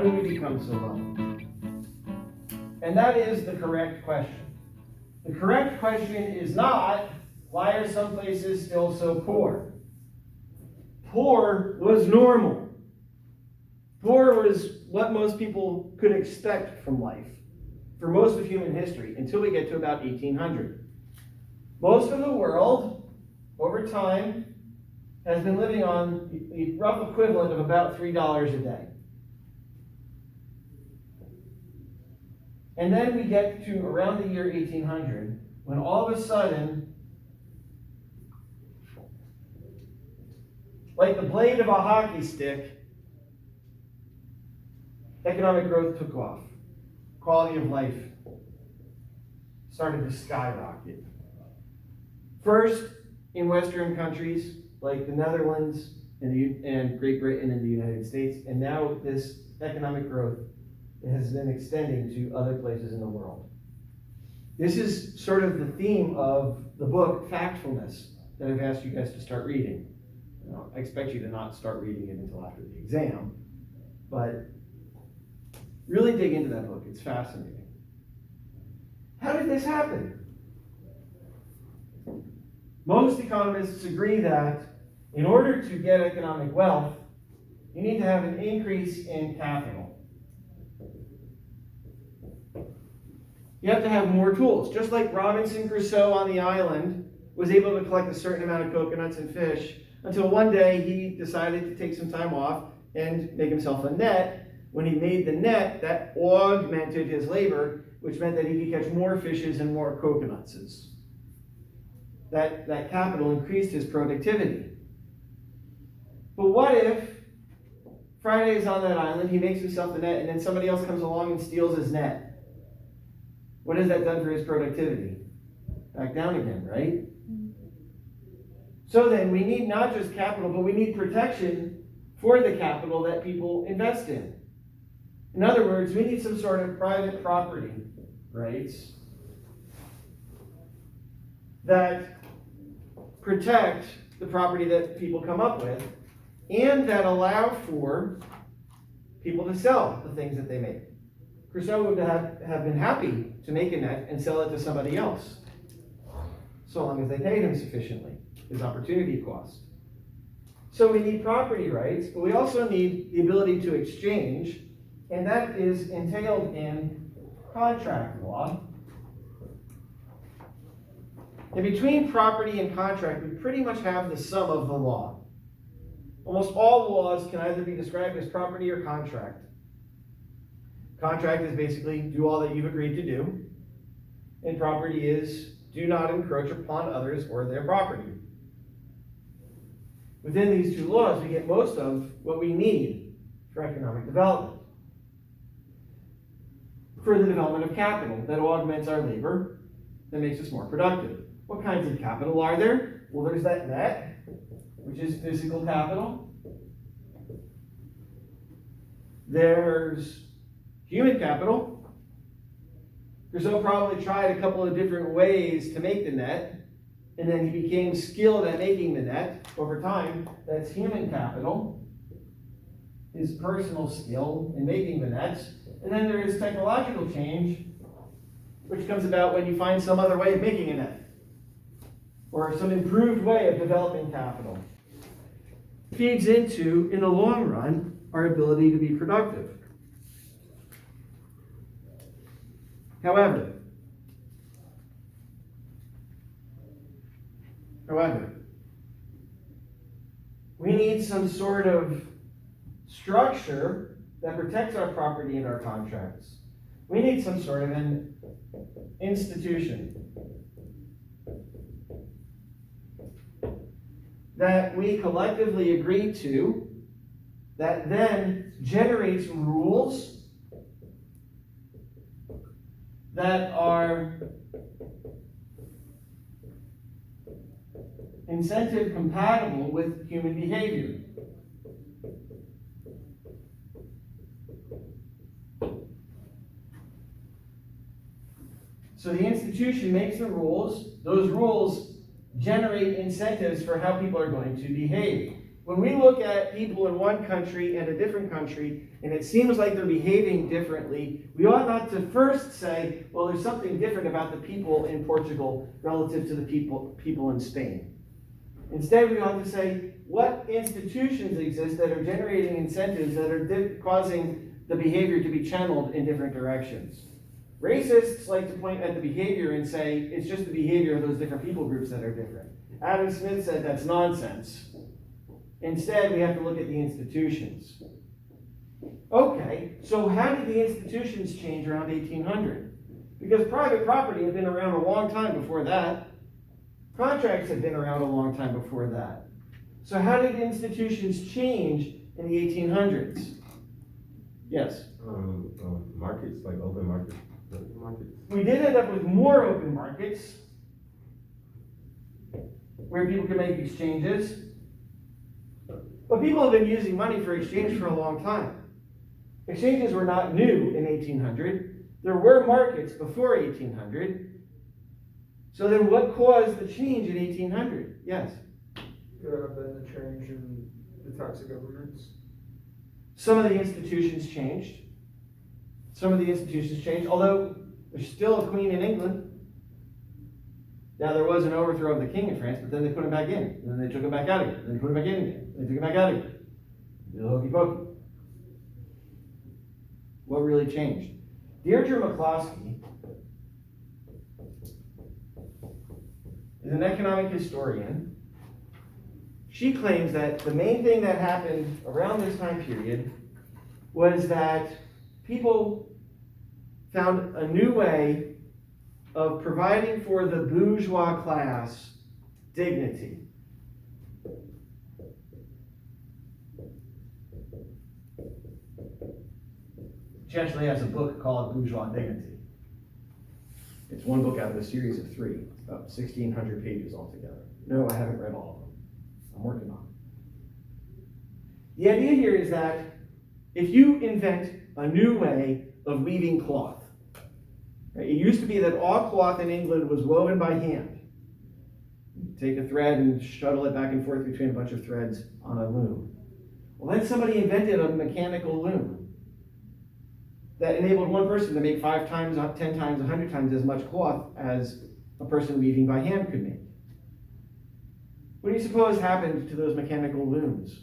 How do we become so wealthy? And that is the correct question. The correct question is not, why are some places still so poor? Poor was normal. Poor was what most people could expect from life for most of human history until we get to about 1800. Most of the world, over time, has been living on the rough equivalent of about $3 a day. And then we get to around the year 1800, when all of a sudden, like the blade of a hockey stick, economic growth took off. Quality of life started to skyrocket. First, in Western countries like the Netherlands and Great Britain and the United States, and now this economic growth has been extending to other places in the world. This is sort of the theme of the book, Factfulness, that I've asked you guys to start reading. I expect you to not start reading it until after the exam, but really dig into that book. It's fascinating. How did this happen? Most economists agree that in order to get economic wealth, you need to have an increase in capital. You have to have more tools. Just like Robinson Crusoe on the island was able to collect a certain amount of coconuts and fish until one day he decided to take some time off and make himself a net. When he made the net, that augmented his labor, which meant that he could catch more fishes and more coconuts. That capital increased his productivity. But what if Friday is on that island, he makes himself the net, and then somebody else comes along and steals his net? What has that done for his productivity? Back down again, right? So then we need not just capital, but we need protection for the capital that people invest in. In other words, we need some sort of private property rights that protect the property that people come up with and that allow for people to sell the things that they make. Crusoe would have been happy to make a net and sell it to somebody else, so long as they paid him sufficiently, his opportunity cost. So we need property rights, but we also need the ability to exchange, and that is entailed in contract law. And between property and contract, we pretty much have the sum of the law. Almost all laws can either be described as property or contract. Contract is basically do all that you've agreed to do, and property is do not encroach upon others or their property. Within these two laws, we get most of what we need for economic development. For the development of capital that augments our labor, that makes us more productive. What kinds of capital are there? Well, there's that net, which is physical capital. There's human capital. Crusoe probably tried a couple of different ways to make the net, and then he became skilled at making the net over time. That's human capital, his personal skill in making the nets. And then there is technological change, which comes about when you find some other way of making a net, or some improved way of developing capital. Feeds into, in the long run, our ability to be productive. However, we need some sort of structure that protects our property and our contracts. We need some sort of an institution that we collectively agree to that then generates rules that are incentive compatible with human behavior. So the institution makes the rules. Those rules generate incentives for how people are going to behave. when we look at people in one country and a different country, and it seems like they're behaving differently, we ought not to first say, well, there's something different about the people in Portugal relative to the people in Spain. Instead, we ought to say, what institutions exist that are generating incentives that are causing the behavior to be channeled in different directions? Racists like to point at the behavior and say, it's just the behavior of those different people groups that are different. Adam Smith said that's nonsense. Instead, we have to look at the institutions. Okay, so how did the institutions change around 1800? Because private property had been around a long time before that. Contracts had been around a long time before that. So how did institutions change in the 1800s? Yes? Markets, like open markets. We did end up with more open markets where people could make exchanges. But people have been using money for exchange for a long time. Exchanges were not new in 1800. There were markets before 1800. So then what caused the change in 1800? Yes? Could have been the change in the types of governments. Some of the institutions changed. Although there's still a queen in England. Now, there was an overthrow of the king in France, but then they put him back in. And then they took him back out again. Then they put him back in again. They took him back out again. The hokey pokey. What really changed? Deirdre McCloskey is an economic historian. She claims that the main thing that happened around this time period was that people found a new way of providing for the bourgeois class dignity. She actually has a book called Bourgeois Dignity. It's one book out of a series of 3, about 1,600 pages altogether. No, I haven't read all of them. I'm working on it. The idea here is that if you invent a new way of weaving cloth, right, it used to be that all cloth in England was woven by hand. You take a thread and shuttle it back and forth between a bunch of threads on a loom. Well, then somebody invented a mechanical loom that enabled one person to make 5 times, 10 times, 100 times as much cloth as a person weaving by hand could make. What do you suppose happened to those mechanical looms?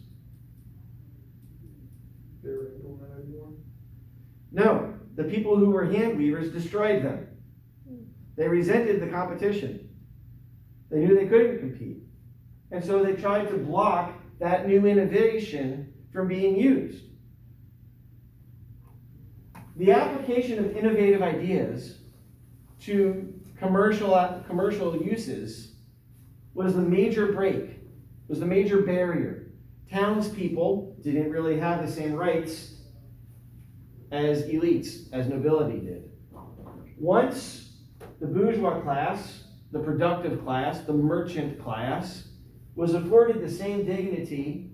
They were implemented more. No, the people who were hand weavers destroyed them. They resented the competition. They knew they couldn't compete. And so they tried to block that new innovation from being used. The application of innovative ideas to commercial uses was the major break, was the major barrier. Townspeople didn't really have the same rights as elites, as nobility did. Once the bourgeois class, the productive class, the merchant class, was afforded the same dignity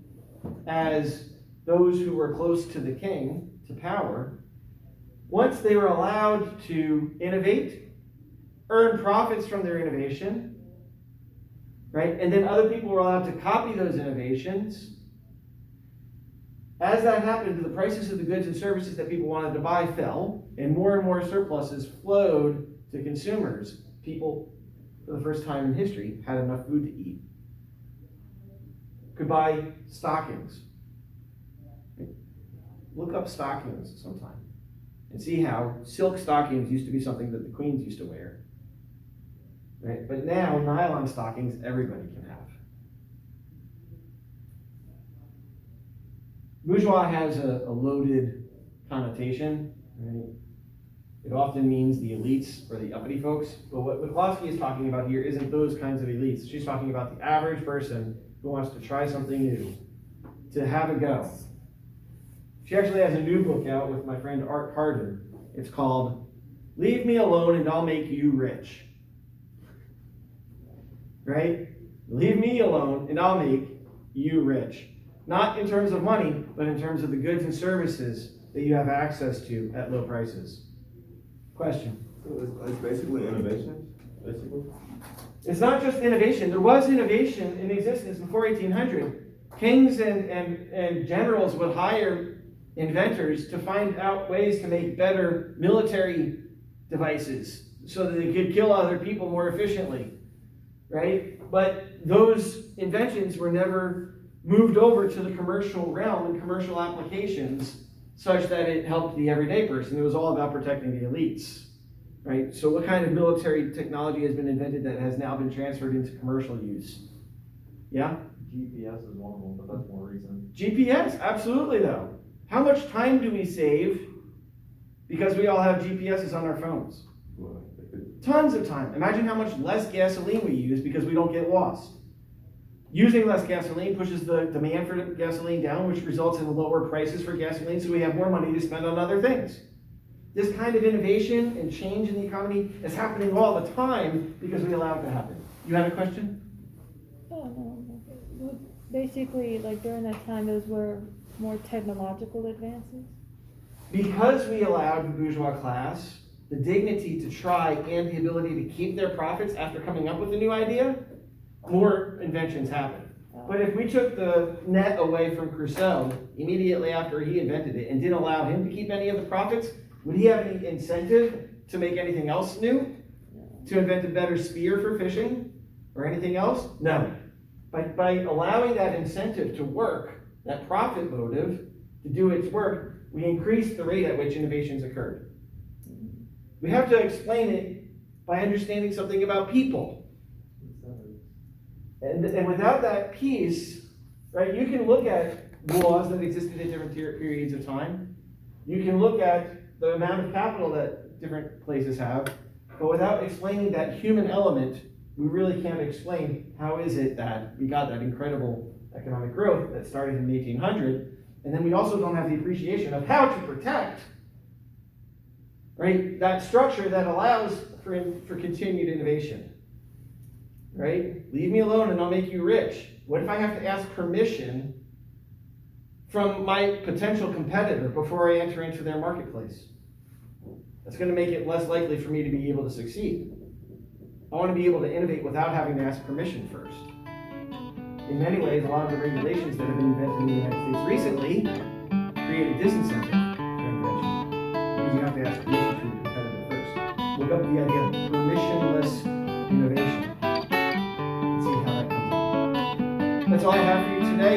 as those who were close to the king, to power, once they were allowed to innovate, earn profits from their innovation, right? And then other people were allowed to copy those innovations. As that happened, the prices of the goods and services that people wanted to buy fell, and more surpluses flowed to consumers. People, for the first time in history, had enough food to eat. Could buy stockings. Look up stockings sometime and see how silk stockings used to be something that the queens used to wear. Right? But now, nylon stockings, everybody can have. Bourgeois has a loaded connotation. Right? It often means the elites or the uppity folks. But what McCloskey is talking about here isn't those kinds of elites. She's talking about the average person who wants to try something new, to have a go. She actually has a new book out with my friend Art Carter. It's called Leave Me Alone and I'll Make You Rich. Right? Leave me alone and I'll make you rich. Not in terms of money, but in terms of the goods and services that you have access to at low prices. Question? So it's basically innovation, basically? It's not just innovation. There was innovation in existence before 1800, Kings and generals would hire inventors to find out ways to make better military devices so that they could kill other people more efficiently, right? But those inventions were never moved over to the commercial realm and commercial applications such that it helped the everyday person. It was all about protecting the elites, right? So what kind of military technology has been invented that has now been transferred into commercial use? Yeah? GPS is one of them, but that's more recent. GPS, absolutely though. How much time do we save because we all have GPSs on our phones? Tons of time. Imagine how much less gasoline we use because we don't get lost. Using less gasoline pushes the demand for gasoline down, which results in lower prices for gasoline, so we have more money to spend on other things. This kind of innovation and change in the economy is happening all the time because we allow it to happen. You had a question? Oh, no. Basically, like during that time, those were more technological advances. Because we allowed the bourgeois class the dignity to try and the ability to keep their profits after coming up with a new idea, more inventions happen. But if we took the net away from Crusoe immediately after he invented it and didn't allow him to keep any of the profits, would he have any incentive to make anything else new? To invent a better spear for fishing or anything else? No. By allowing that incentive to work, that profit motive to do its work, we increase the rate at which innovations occurred. We have to explain it by understanding something about people. And without that piece, right, you can look at laws that existed at different periods of time. You can look at the amount of capital that different places have, but without explaining that human element, we really can't explain how is it that we got that incredible economic growth that started in 1800, and then we also don't have the appreciation of how to protect, right, that structure that allows for continued innovation. Right? Leave me alone and I'll make you rich. What if I have to ask permission from my potential competitor before I enter into their marketplace? That's going to make it less likely for me to be able to succeed. I want to be able to innovate without having to ask permission first. In many ways, a lot of the regulations that have been invented in the United States recently create a disincentive for invention. Because you have to ask permission from your competitor first. Look up the idea of permissionless innovation. See how that comes up. That's all I have for you today.